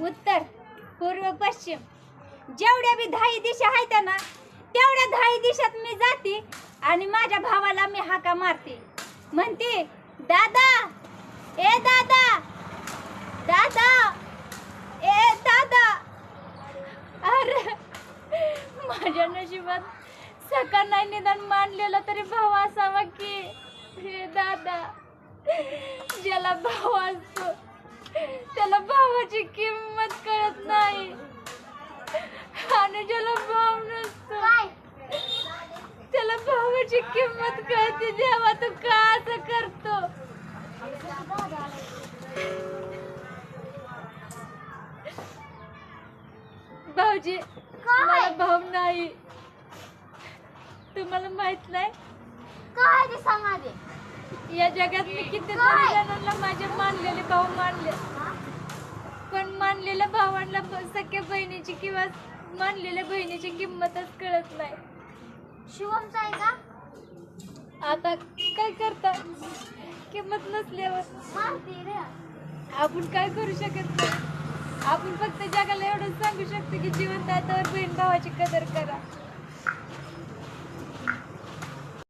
उत्तर पूर्व पश्चिम जेवढ्या बी 10 दिशा आहेत ना तेवढ्या 10 दिशात मी जाते आणि माझ्या भावाला मी हाका मारते म्हणते दादा ए दादा दादा ए दादा. अरे माझ्या नशिबात सका नाही निदान मानलेला तरी भाव असावा की हे दादा. ज्याला भाव असतो त्याला भावाची किंमत कळत नाही आणि ज्याला भाव नसतो त्याला भावाची किंमत कळते. देवा तू का असं करतो. भाऊजी मला भाव नाही तुम्हाला माहित नाही काय ते सांगा दे. या जगात मी किती जणांना माझे मानलेले भाऊ मानले पण मानलेल्या भावांना सख्या बहिणीची किंवा मानलेल्या बहिणीची किंमतच कळत नाही. शिवमचा आहे का? आता काय करता किंमत नसल्यावर मारते रे. आपण काय करू शकत नाही. आपण फक्त जगाला एवढंच सांगू शकतो की जिवंत आहे तर बहीण भावाची कदर करा.